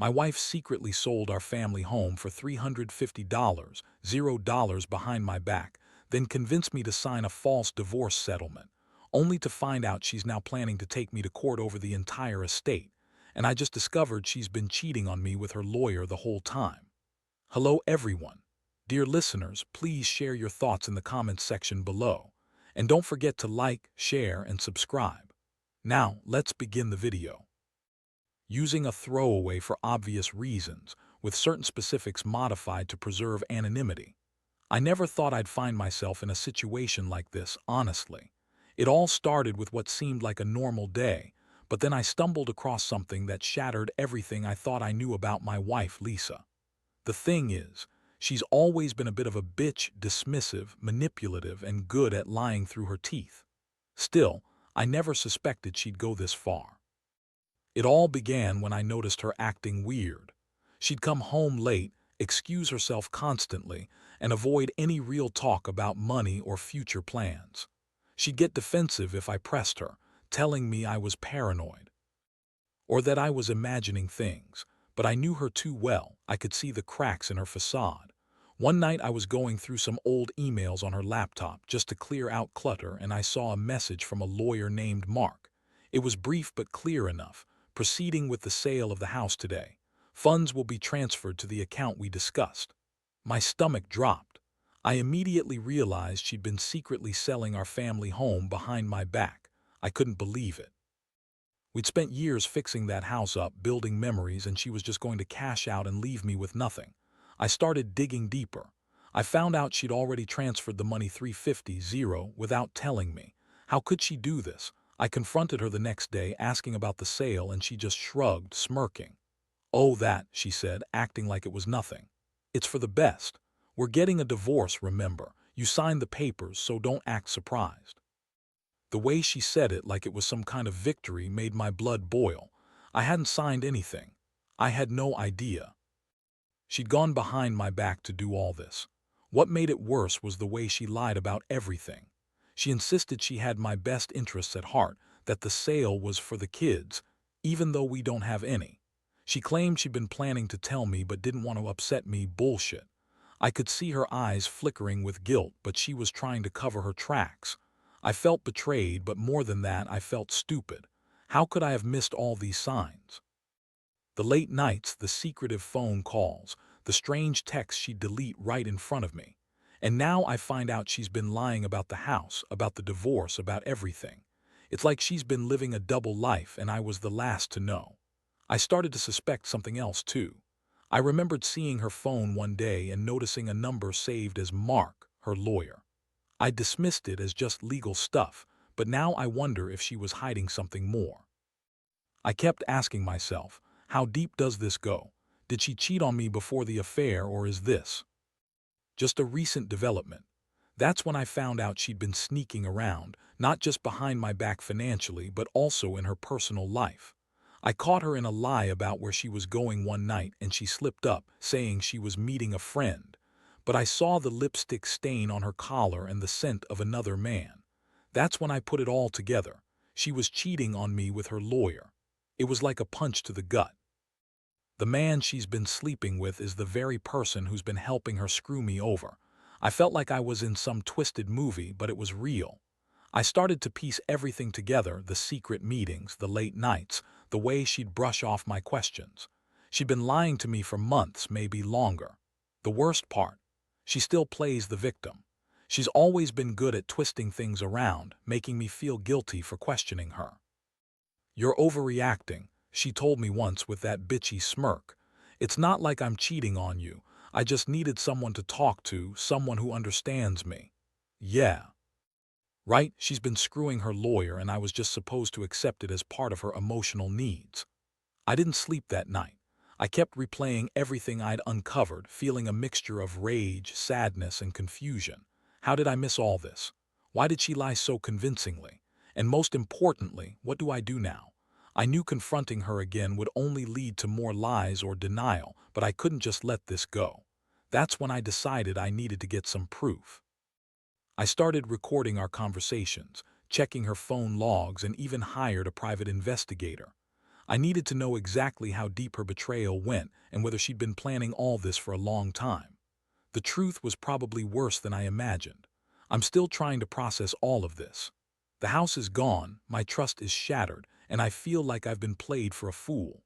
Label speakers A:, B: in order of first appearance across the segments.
A: My wife secretly sold our family home for $350, $0 behind my back, then convinced me to sign a false divorce settlement, only to find out she's now planning to take me to court over the entire estate, and I just discovered she's been cheating on me with her lawyer the whole time. Hello everyone. Dear listeners, please share your thoughts in the comments section below. And don't forget to like, share, and subscribe. Now, let's begin the video. Using a throwaway for obvious reasons, with certain specifics modified to preserve anonymity. I never thought I'd find myself in a situation like this, honestly. It all started with what seemed like a normal day, but then I stumbled across something that shattered everything I thought I knew about my wife, Lisa. The thing is, she's always been a bit of a bitch, dismissive, manipulative, and good at lying through her teeth. Still, I never suspected she'd go this far. It all began when I noticed her acting weird. She'd come home late, excuse herself constantly, and avoid any real talk about money or future plans. She'd get defensive if I pressed her, telling me I was paranoid, or that I was imagining things, but I knew her too well. I could see the cracks in her facade. One night I was going through some old emails on her laptop just to clear out clutter, and I saw a message from a lawyer named Mark. It was brief but clear enough. Proceeding with the sale of the house today. Funds will be transferred to the account we discussed. My stomach dropped. I immediately realized she'd been secretly selling our family home behind my back. I couldn't believe it. We'd spent years fixing that house up, building memories, and she was just going to cash out and leave me with nothing. I started digging deeper. I found out she'd already transferred the money 350 without telling me. How could she do this? I confronted her the next day asking about the sale, and she just shrugged, smirking. "Oh, that," she said, acting like it was nothing. "It's for the best. We're getting a divorce, remember. You signed the papers, so don't act surprised." The way she said it, like it was some kind of victory, made my blood boil. I hadn't signed anything. I had no idea. She'd gone behind my back to do all this. What made it worse was the way she lied about everything. She insisted she had my best interests at heart, that the sale was for the kids, even though we don't have any. She claimed she'd been planning to tell me but didn't want to upset me. Bullshit. I could see her eyes flickering with guilt, but she was trying to cover her tracks. I felt betrayed, but more than that, I felt stupid. How could I have missed all these signs? The late nights, the secretive phone calls, the strange texts she'd delete right in front of me. And now I find out she's been lying about the house, about the divorce, about everything. It's like she's been living a double life, and I was the last to know. I started to suspect something else, too. I remembered seeing her phone one day and noticing a number saved as Mark, her lawyer. I dismissed it as just legal stuff, but now I wonder if she was hiding something more. I kept asking myself, how deep does this go? Did she cheat on me before the affair, or is this just a recent development? That's when I found out she'd been sneaking around, not just behind my back financially, but also in her personal life. I caught her in a lie about where she was going one night, and she slipped up, saying she was meeting a friend. But I saw the lipstick stain on her collar and the scent of another man. That's when I put it all together. She was cheating on me with her lawyer. It was like a punch to the gut. The man she's been sleeping with is the very person who's been helping her screw me over. I felt like I was in some twisted movie, but it was real. I started to piece everything together, the secret meetings, the late nights, the way she'd brush off my questions. She'd been lying to me for months, maybe longer. The worst part, she still plays the victim. She's always been good at twisting things around, making me feel guilty for questioning her. "You're overreacting," she told me once with that bitchy smirk. "It's not like I'm cheating on you. I just needed someone to talk to, someone who understands me." Yeah. Right, she's been screwing her lawyer, and I was just supposed to accept it as part of her emotional needs. I didn't sleep that night. I kept replaying everything I'd uncovered, feeling a mixture of rage, sadness, and confusion. How did I miss all this? Why did she lie so convincingly? And most importantly, what do I do now? I knew confronting her again would only lead to more lies or denial, but I couldn't just let this go. That's when I decided I needed to get some proof. I started recording our conversations, checking her phone logs, and even hired a private investigator. I needed to know exactly how deep her betrayal went and whether she'd been planning all this for a long time. The truth was probably worse than I imagined. I'm still trying to process all of this. The house is gone, my trust is shattered, and I feel like I've been played for a fool.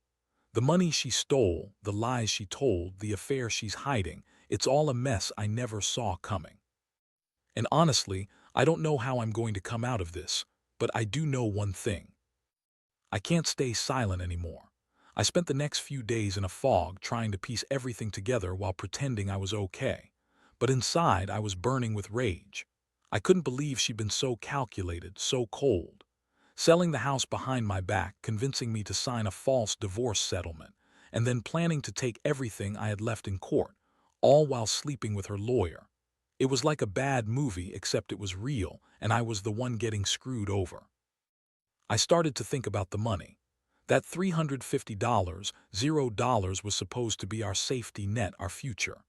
A: The money she stole, the lies she told, the affair she's hiding, it's all a mess I never saw coming. And honestly, I don't know how I'm going to come out of this, but I do know one thing. I can't stay silent anymore. I spent the next few days in a fog trying to piece everything together while pretending I was okay. But inside, I was burning with rage. I couldn't believe she'd been so calculated, so cold. Selling the house behind my back, convincing me to sign a false divorce settlement, and then planning to take everything I had left in court, all while sleeping with her lawyer. It was like a bad movie, except it was real, and I was the one getting screwed over. I started to think about the money. That $350, $0 was supposed to be our safety net, our future.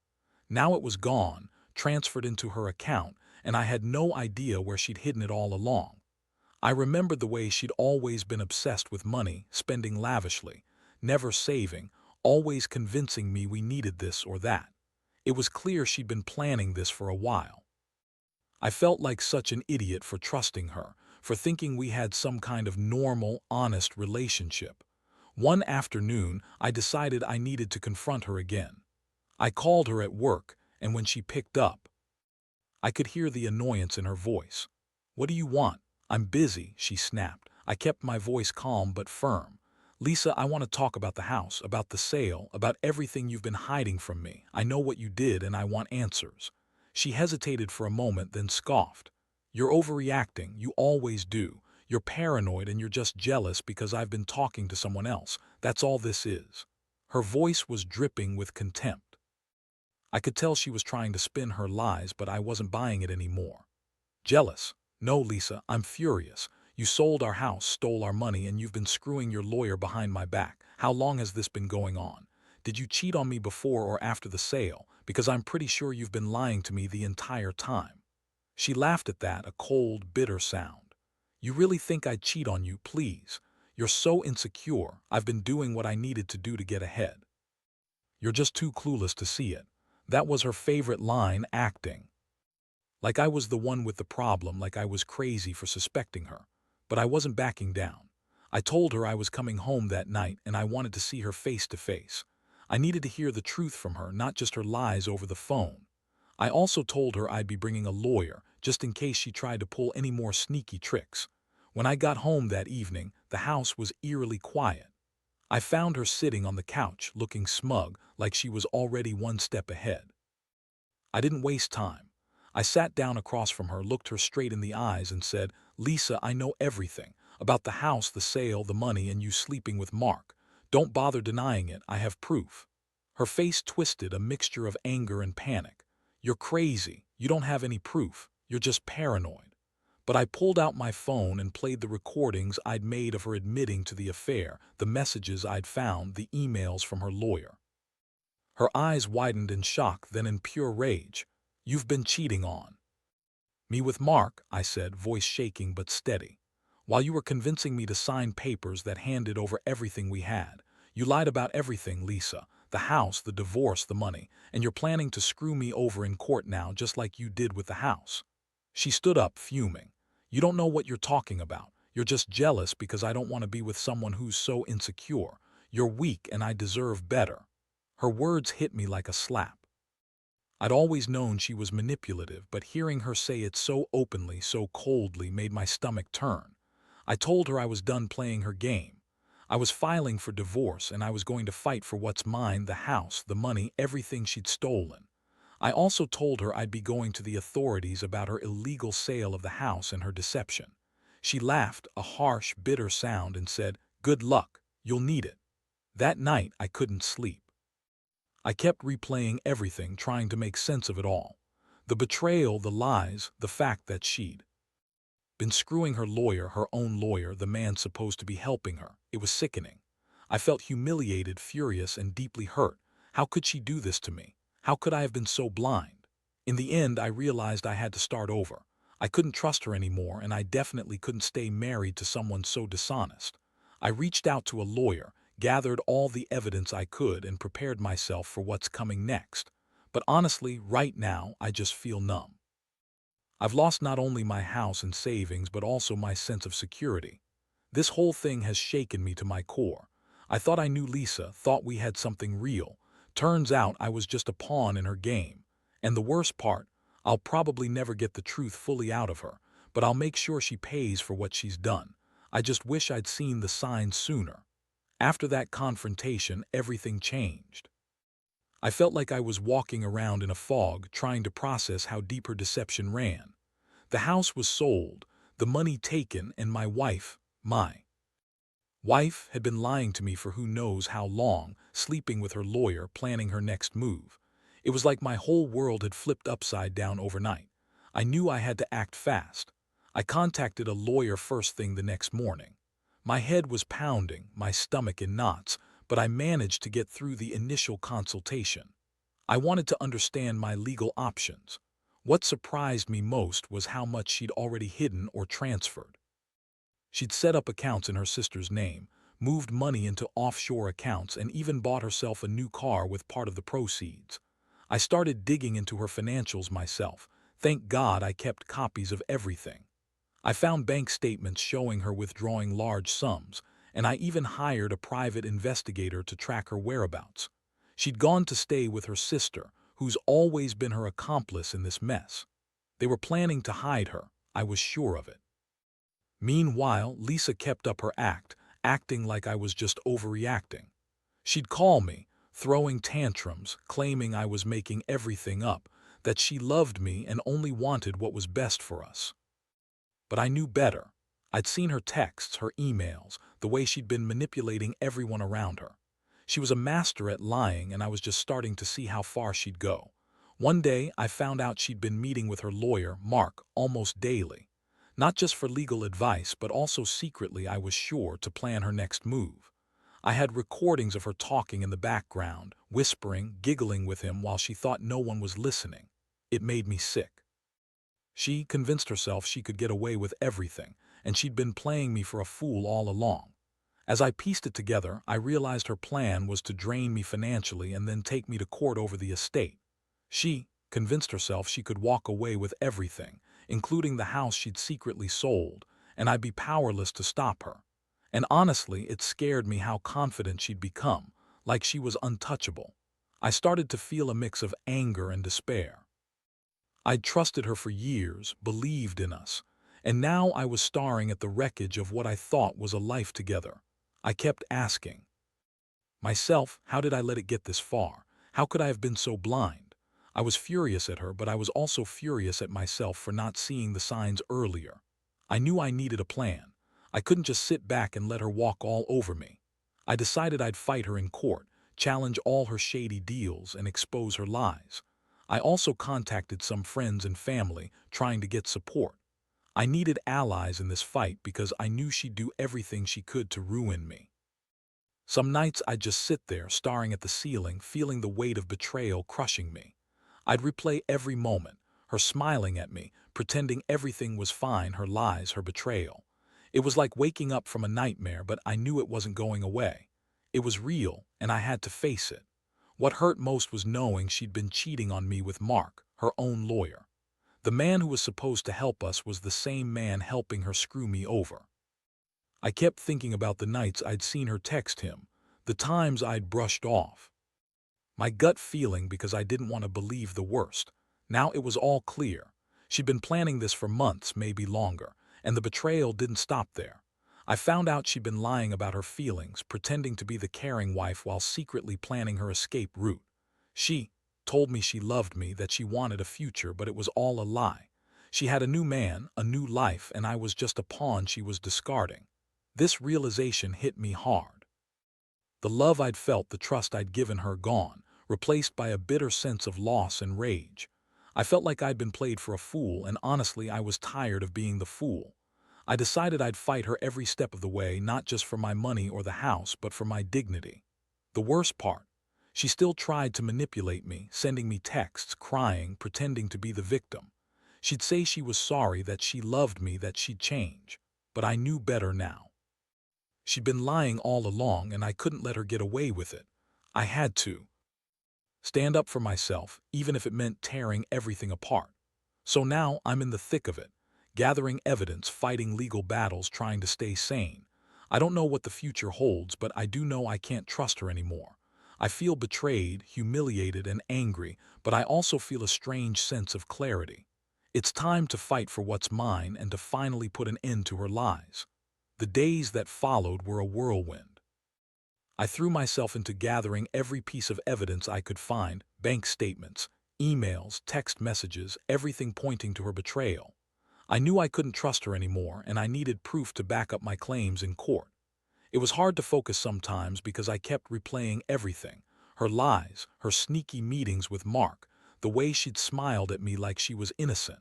A: Now it was gone, transferred into her account, and I had no idea where she'd hidden it all along. I remembered the way she'd always been obsessed with money, spending lavishly, never saving, always convincing me we needed this or that. It was clear she'd been planning this for a while. I felt like such an idiot for trusting her, for thinking we had some kind of normal, honest relationship. One afternoon, I decided I needed to confront her again. I called her at work, and when she picked up, I could hear the annoyance in her voice. "What do you want?" "I'm busy," she snapped. I kept my voice calm but firm. "Lisa, I want to talk about the house, about the sale, about everything you've been hiding from me. I know what you did and I want answers." She hesitated for a moment, then scoffed. "You're overreacting, you always do. You're paranoid and you're just jealous because I've been talking to someone else. That's all this is." Her voice was dripping with contempt. I could tell she was trying to spin her lies, but I wasn't buying it anymore. "Jealous? No, Lisa, I'm furious. You sold our house, stole our money, and you've been screwing your lawyer behind my back. How long has this been going on? Did you cheat on me before or after the sale? Because I'm pretty sure you've been lying to me the entire time." She laughed at that, a cold, bitter sound. "You really think I'd cheat on you? Please. You're so insecure. I've been doing what I needed to do to get ahead. You're just too clueless to see it." That was her favorite line, acting. Like I was the one with the problem, like I was crazy for suspecting her. But I wasn't backing down. I told her I was coming home that night and I wanted to see her face to face. I needed to hear the truth from her, not just her lies over the phone. I also told her I'd be bringing a lawyer, just in case she tried to pull any more sneaky tricks. When I got home that evening, the house was eerily quiet. I found her sitting on the couch, looking smug, like she was already one step ahead. I didn't waste time. I sat down across from her, looked her straight in the eyes, and said, "Lisa, I know everything. About the house, the sale, the money, and you sleeping with Mark. Don't bother denying it, I have proof." Her face twisted, a mixture of anger and panic. "You're crazy. You don't have any proof. You're just paranoid." But I pulled out my phone and played the recordings I'd made of her admitting to the affair, the messages I'd found, the emails from her lawyer. Her eyes widened in shock, then in pure rage. "You've been cheating on me with Mark," I said, voice shaking but steady. "While you were convincing me to sign papers that handed over everything we had. You lied about everything, Lisa. The house, the divorce, the money. And you're planning to screw me over in court now, just like you did with the house." She stood up, fuming. "You don't know what you're talking about. You're just jealous because I don't want to be with someone who's so insecure. You're weak and I deserve better." Her words hit me like a slap. I'd always known she was manipulative, but hearing her say it so openly, so coldly, made my stomach turn. I told her I was done playing her game. I was filing for divorce, and I was going to fight for what's mine, the house, the money, everything she'd stolen. I also told her I'd be going to the authorities about her illegal sale of the house and her deception. She laughed, a harsh, bitter sound, and said, "Good luck. You'll need it." That night, I couldn't sleep. I kept replaying everything, trying to make sense of it all. The betrayal, the lies, the fact that she'd been screwing her lawyer, her own lawyer, the man supposed to be helping her. It was sickening. I felt humiliated, furious, and deeply hurt. How could she do this to me? How could I have been so blind? In the end, I realized I had to start over. I couldn't trust her anymore, and I definitely couldn't stay married to someone so dishonest. I reached out to a lawyer, gathered all the evidence I could, and prepared myself for what's coming next. But honestly, right now, I just feel numb. I've lost not only my house and savings, but also my sense of security. This whole thing has shaken me to my core. I thought I knew Lisa, thought we had something real. Turns out I was just a pawn in her game. And the worst part, I'll probably never get the truth fully out of her, but I'll make sure she pays for what she's done. I just wish I'd seen the signs sooner. After that confrontation, everything changed. I felt like I was walking around in a fog, trying to process how deep her deception ran. The house was sold, the money taken, and my wife had been lying to me for who knows how long, sleeping with her lawyer, planning her next move. It was like my whole world had flipped upside down overnight. I knew I had to act fast. I contacted a lawyer first thing the next morning. My head was pounding, my stomach in knots, but I managed to get through the initial consultation. I wanted to understand my legal options. What surprised me most was how much she'd already hidden or transferred. She'd set up accounts in her sister's name, moved money into offshore accounts, and even bought herself a new car with part of the proceeds. I started digging into her financials myself. Thank God I kept copies of everything. I found bank statements showing her withdrawing large sums, and I even hired a private investigator to track her whereabouts. She'd gone to stay with her sister, who's always been her accomplice in this mess. They were planning to hide her, I was sure of it. Meanwhile, Lisa kept up her act, acting like I was just overreacting. She'd call me, throwing tantrums, claiming I was making everything up, that she loved me and only wanted what was best for us. But I knew better. I'd seen her texts, her emails, the way she'd been manipulating everyone around her. She was a master at lying, and I was just starting to see how far she'd go. One day, I found out she'd been meeting with her lawyer, Mark, almost daily. Not just for legal advice, but also secretly, I was sure, to plan her next move. I had recordings of her talking in the background, whispering, giggling with him while she thought no one was listening. It made me sick. She convinced herself she could get away with everything, and she'd been playing me for a fool all along. As I pieced it together, I realized her plan was to drain me financially and then take me to court over the estate. She convinced herself she could walk away with everything, including the house she'd secretly sold, and I'd be powerless to stop her. And honestly, it scared me how confident she'd become, like she was untouchable. I started to feel a mix of anger and despair. I'd trusted her for years, believed in us, and now I was staring at the wreckage of what I thought was a life together. I kept asking myself, how did I let it get this far? How could I have been so blind? I was furious at her, but I was also furious at myself for not seeing the signs earlier. I knew I needed a plan. I couldn't just sit back and let her walk all over me. I decided I'd fight her in court, challenge all her shady deals, and expose her lies. I also contacted some friends and family, trying to get support. I needed allies in this fight because I knew she'd do everything she could to ruin me. Some nights I'd just sit there, staring at the ceiling, feeling the weight of betrayal crushing me. I'd replay every moment, her smiling at me, pretending everything was fine, her lies, her betrayal. It was like waking up from a nightmare, but I knew it wasn't going away. It was real, and I had to face it. What hurt most was knowing she'd been cheating on me with Mark, her own lawyer. The man who was supposed to help us was the same man helping her screw me over. I kept thinking about the nights I'd seen her text him, the times I'd brushed off my gut feeling because I didn't want to believe the worst. Now it was all clear. She'd been planning this for months, maybe longer, and the betrayal didn't stop there. I found out she'd been lying about her feelings, pretending to be the caring wife while secretly planning her escape route. She told me she loved me, that she wanted a future, but it was all a lie. She had a new man, a new life, and I was just a pawn she was discarding. This realization hit me hard. The love I'd felt, the trust I'd given her, gone, replaced by a bitter sense of loss and rage. I felt like I'd been played for a fool, and honestly, I was tired of being the fool. I decided I'd fight her every step of the way, not just for my money or the house, but for my dignity. The worst part, she still tried to manipulate me, sending me texts, crying, pretending to be the victim. She'd say she was sorry, that she loved me, that she'd change. But I knew better now. She'd been lying all along and I couldn't let her get away with it. I had to stand up for myself, even if it meant tearing everything apart. So now I'm in the thick of it, gathering evidence, fighting legal battles, trying to stay sane. I don't know what the future holds, but I do know I can't trust her anymore. I feel betrayed, humiliated, and angry, but I also feel a strange sense of clarity. It's time to fight for what's mine and to finally put an end to her lies. The days that followed were a whirlwind. I threw myself into gathering every piece of evidence I could find: bank statements, emails, text messages, everything pointing to her betrayal. I knew I couldn't trust her anymore, and I needed proof to back up my claims in court. It was hard to focus sometimes because I kept replaying everything: her lies, her sneaky meetings with Mark, the way she'd smiled at me like she was innocent.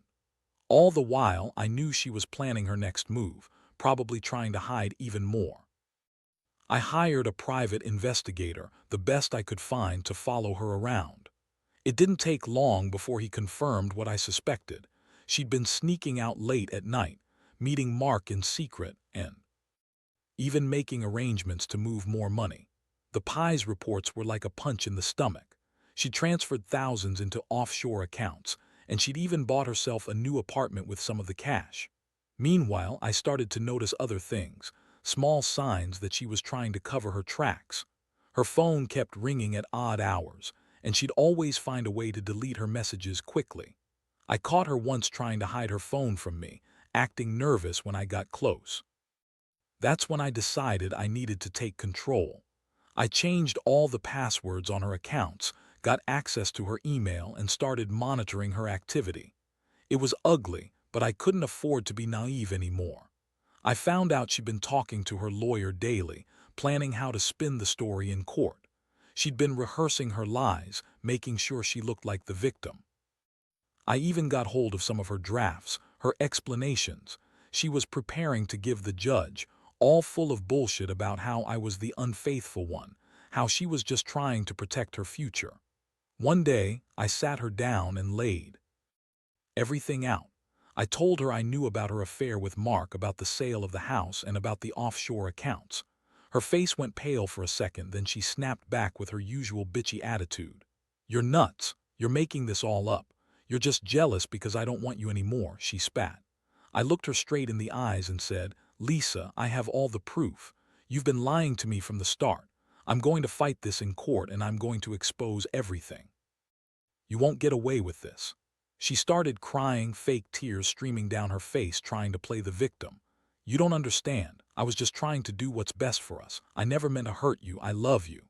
A: All the while, I knew she was planning her next move, probably trying to hide even more. I hired a private investigator, the best I could find, to follow her around. It didn't take long before he confirmed what I suspected. She'd been sneaking out late at night, meeting Mark in secret, and even making arrangements to move more money. The Pies reports were like a punch in the stomach. She transferred thousands into offshore accounts, and she'd even bought herself a new apartment with some of the cash. Meanwhile, I started to notice other things, small signs that she was trying to cover her tracks. Her phone kept ringing at odd hours, and she'd always find a way to delete her messages quickly. I caught her once trying to hide her phone from me, acting nervous when I got close. That's when I decided I needed to take control. I changed all the passwords on her accounts, got access to her email, and started monitoring her activity. It was ugly, but I couldn't afford to be naive anymore. I found out she'd been talking to her lawyer daily, planning how to spin the story in court. She'd been rehearsing her lies, making sure she looked like the victim. I even got hold of some of her drafts, her explanations. She was preparing to give the judge, all full of bullshit about how I was the unfaithful one, how she was just trying to protect her future. One day, I sat her down and laid everything out. I told her I knew about her affair with Mark, about the sale of the house, and about the offshore accounts. Her face went pale for a second, then she snapped back with her usual bitchy attitude. "You're nuts. You're making this all up. You're just jealous because I don't want you anymore," she spat. I looked her straight in the eyes and said, "Lisa, I have all the proof. You've been lying to me from the start. I'm going to fight this in court, and I'm going to expose everything. You won't get away with this." She started crying, fake tears streaming down her face, trying to play the victim. "You don't understand. I was just trying to do what's best for us. I never meant to hurt you. I love you."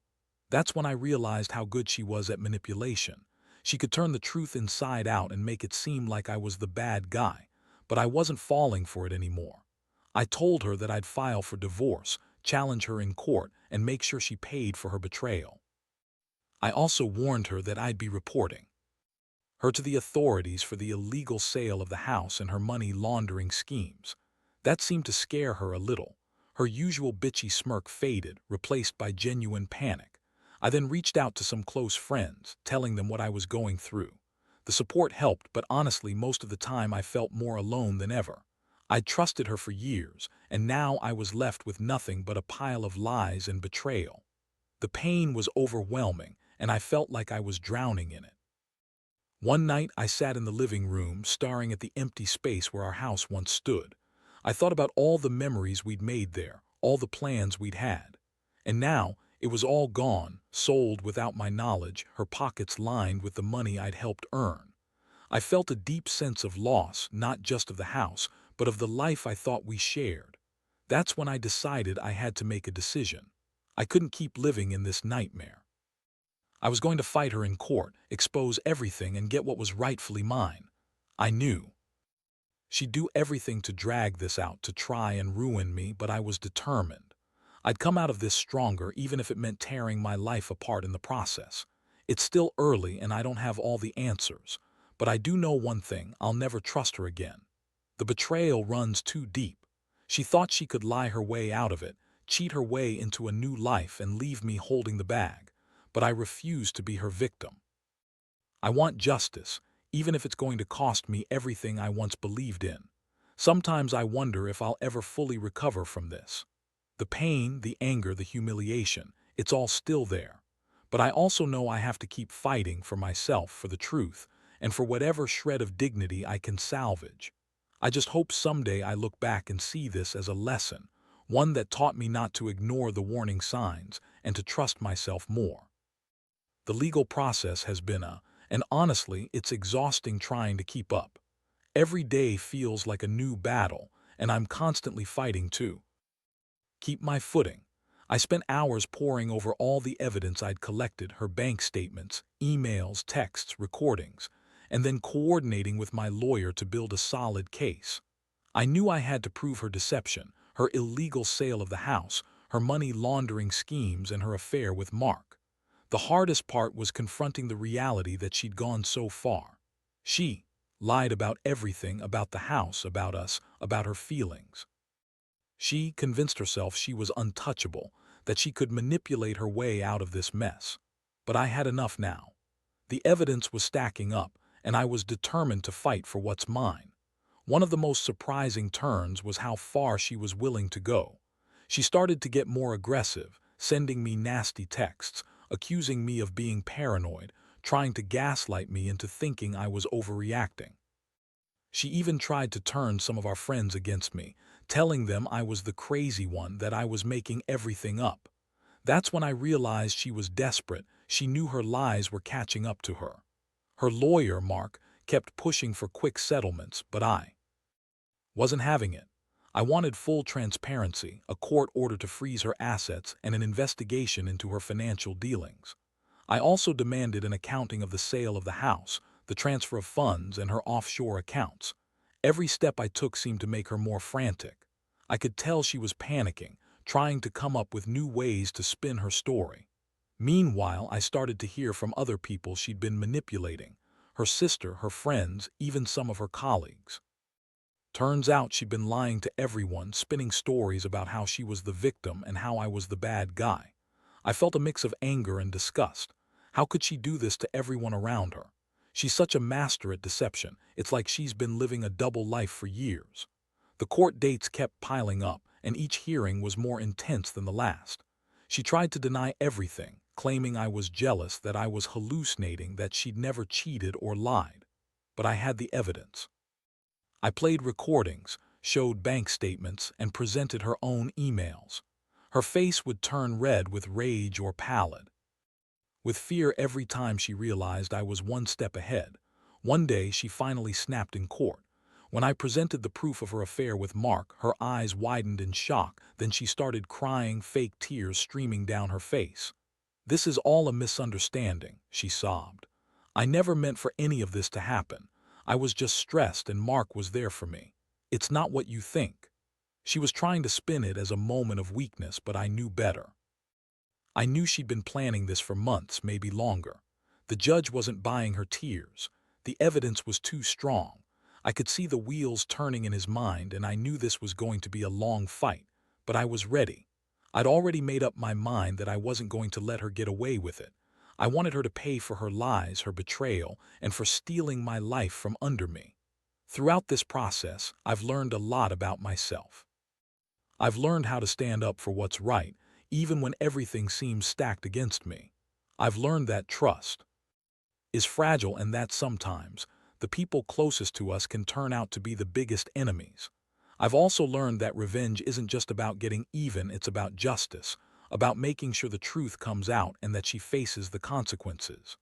A: That's when I realized how good she was at manipulation. She could turn the truth inside out and make it seem like I was the bad guy, but I wasn't falling for it anymore. I told her that I'd file for divorce, challenge her in court, and make sure she paid for her betrayal. I also warned her that I'd be reporting her to the authorities for the illegal sale of the house and her money laundering schemes. That seemed to scare her a little. Her usual bitchy smirk faded, replaced by genuine panic. I then reached out to some close friends, telling them what I was going through. The support helped, but honestly, most of the time I felt more alone than ever. I'd trusted her for years, and now I was left with nothing but a pile of lies and betrayal. The pain was overwhelming, and I felt like I was drowning in it. One night I sat in the living room, staring at the empty space where our house once stood. I thought about all the memories we'd made there, all the plans we'd had. And now, it was all gone, sold without my knowledge, her pockets lined with the money I'd helped earn. I felt a deep sense of loss, not just of the house, but of the life I thought we shared. That's when I decided I had to make a decision. I couldn't keep living in this nightmare. I was going to fight her in court, expose everything, and get what was rightfully mine. I knew she'd do everything to drag this out, to try and ruin me, but I was determined. I'd come out of this stronger, even if it meant tearing my life apart in the process. It's still early and I don't have all the answers, but I do know one thing: I'll never trust her again. The betrayal runs too deep. She thought she could lie her way out of it, cheat her way into a new life, and leave me holding the bag. But I refuse to be her victim. I want justice, even if it's going to cost me everything I once believed in. Sometimes I wonder if I'll ever fully recover from this. The pain, the anger, the humiliation, it's all still there. But I also know I have to keep fighting for myself, for the truth, and for whatever shred of dignity I can salvage. I just hope someday I look back and see this as a lesson, one that taught me not to ignore the warning signs and to trust myself more. The legal process has been and honestly, it's exhausting trying to keep up. Every day feels like a new battle, and I'm constantly fighting to keep my footing. I spent hours poring over all the evidence I'd collected, her bank statements, emails, texts, recordings, and then coordinating with my lawyer to build a solid case. I knew I had to prove her deception, her illegal sale of the house, her money laundering schemes, and her affair with Mark. The hardest part was confronting the reality that she'd gone so far. She lied about everything, about the house, about us, about her feelings. She convinced herself she was untouchable, that she could manipulate her way out of this mess. But I had enough now. The evidence was stacking up, and I was determined to fight for what's mine. One of the most surprising turns was how far she was willing to go. She started to get more aggressive, sending me nasty texts, accusing me of being paranoid, trying to gaslight me into thinking I was overreacting. She even tried to turn some of our friends against me, telling them I was the crazy one, that I was making everything up. That's when I realized she was desperate. She knew her lies were catching up to her. Her lawyer, Mark, kept pushing for quick settlements, but I wasn't having it. I wanted full transparency, a court order to freeze her assets, and an investigation into her financial dealings. I also demanded an accounting of the sale of the house, the transfer of funds, and her offshore accounts. Every step I took seemed to make her more frantic. I could tell she was panicking, trying to come up with new ways to spin her story. Meanwhile, I started to hear from other people she'd been manipulating: her sister, her friends, even some of her colleagues. Turns out she'd been lying to everyone, spinning stories about how she was the victim and how I was the bad guy. I felt a mix of anger and disgust. How could she do this to everyone around her? She's such a master at deception. It's like she's been living a double life for years. The court dates kept piling up, and each hearing was more intense than the last. She tried to deny everything, claiming I was jealous, that I was hallucinating, that she'd never cheated or lied. But I had the evidence. I played recordings, showed bank statements, and presented her own emails. Her face would turn red with rage or pallid, with fear every time she realized I was one step ahead. One day she finally snapped in court. When I presented the proof of her affair with Mark, her eyes widened in shock, then she started crying, fake tears streaming down her face. "This is all a misunderstanding," she sobbed. "I never meant for any of this to happen. I was just stressed and Mark was there for me. It's not what you think." She was trying to spin it as a moment of weakness, but I knew better. I knew she'd been planning this for months, maybe longer. The judge wasn't buying her tears. The evidence was too strong. I could see the wheels turning in his mind, and I knew this was going to be a long fight, but I was ready. I'd already made up my mind that I wasn't going to let her get away with it. I wanted her to pay for her lies, her betrayal, and for stealing my life from under me. Throughout this process, I've learned a lot about myself. I've learned how to stand up for what's right, even when everything seems stacked against me. I've learned that trust is fragile, and that sometimes the people closest to us can turn out to be the biggest enemies. I've also learned that revenge isn't just about getting even, it's about justice, about making sure the truth comes out and that she faces the consequences.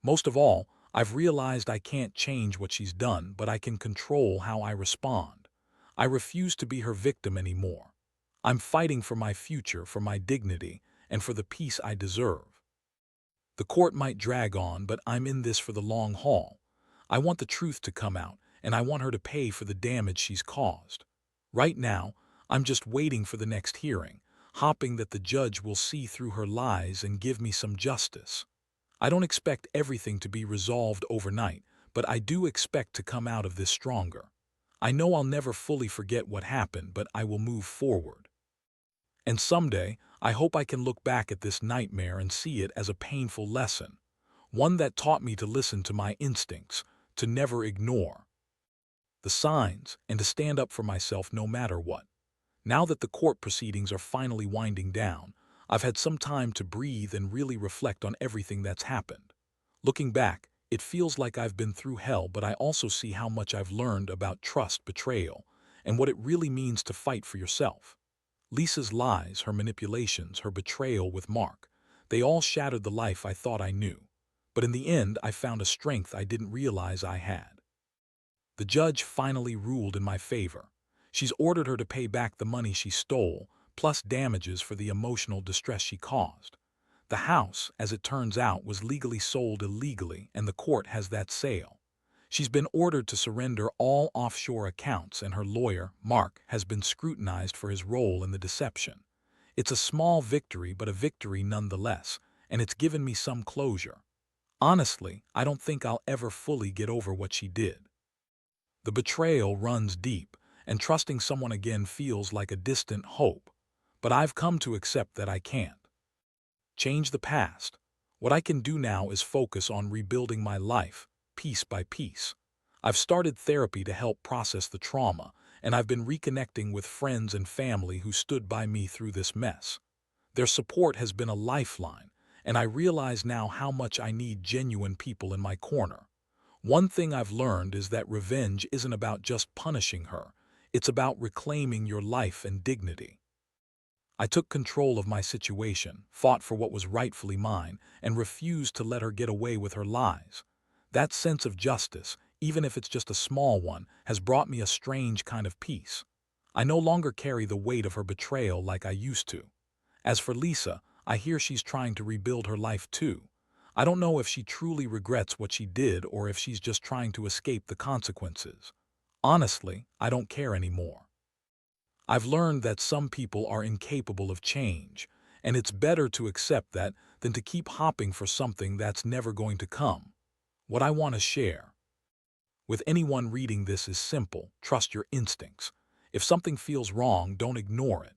A: Most of all, I've realized I can't change what she's done, but I can control how I respond. I refuse to be her victim anymore. I'm fighting for my future, for my dignity, and for the peace I deserve. The court might drag on, but I'm in this for the long haul. I want the truth to come out, and I want her to pay for the damage she's caused. Right now, I'm just waiting for the next hearing, hoping that the judge will see through her lies and give me some justice. I don't expect everything to be resolved overnight, but I do expect to come out of this stronger. I know I'll never fully forget what happened, but I will move forward. And someday, I hope I can look back at this nightmare and see it as a painful lesson, one that taught me to listen to my instincts, to never ignore the signs, and to stand up for myself no matter what. Now that the court proceedings are finally winding down, I've had some time to breathe and really reflect on everything that's happened. Looking back, it feels like I've been through hell, but I also see how much I've learned about trust, betrayal, and what it really means to fight for yourself. Lisa's lies, her manipulations, her betrayal with Mark, they all shattered the life I thought I knew. But in the end, I found a strength I didn't realize I had. The judge finally ruled in my favor. She's ordered her to pay back the money she stole, plus damages for the emotional distress she caused. The house, as it turns out, was legally sold illegally, and the court has that sale. She's been ordered to surrender all offshore accounts, and her lawyer, Mark, has been scrutinized for his role in the deception. It's a small victory, but a victory nonetheless, and it's given me some closure. Honestly, I don't think I'll ever fully get over what she did. The betrayal runs deep, and trusting someone again feels like a distant hope. But I've come to accept that I can't change the past. What I can do now is focus on rebuilding my life, piece by piece. I've started therapy to help process the trauma, and I've been reconnecting with friends and family who stood by me through this mess. Their support has been a lifeline, and I realize now how much I need genuine people in my corner. One thing I've learned is that revenge isn't about just punishing her. It's about reclaiming your life and dignity. I took control of my situation, fought for what was rightfully mine, and refused to let her get away with her lies. That sense of justice, even if it's just a small one, has brought me a strange kind of peace. I no longer carry the weight of her betrayal like I used to. As for Lisa, I hear she's trying to rebuild her life too. I don't know if she truly regrets what she did or if she's just trying to escape the consequences. Honestly, I don't care anymore. I've learned that some people are incapable of change, and it's better to accept that than to keep hopping for something that's never going to come. What I want to share with anyone reading this is simple: trust your instincts. If something feels wrong, don't ignore it.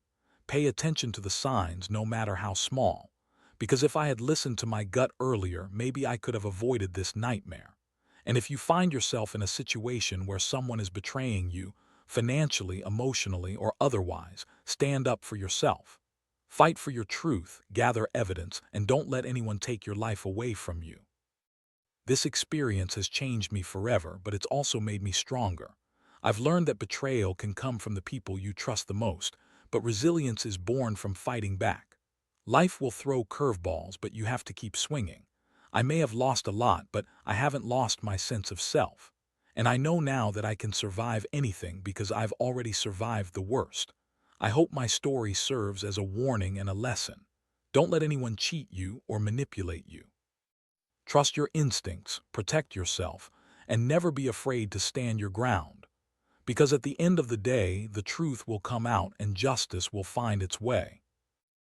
A: Pay attention to the signs, no matter how small. Because if I had listened to my gut earlier, maybe I could have avoided this nightmare. And if you find yourself in a situation where someone is betraying you, financially, emotionally, or otherwise, stand up for yourself. Fight for your truth, gather evidence, and don't let anyone take your life away from you. This experience has changed me forever, but it's also made me stronger. I've learned that betrayal can come from the people you trust the most, but resilience is born from fighting back. Life will throw curveballs, but you have to keep swinging. I may have lost a lot, but I haven't lost my sense of self. And I know now that I can survive anything because I've already survived the worst. I hope my story serves as a warning and a lesson. Don't let anyone cheat you or manipulate you. Trust your instincts, protect yourself, and never be afraid to stand your ground. Because at the end of the day, the truth will come out and justice will find its way.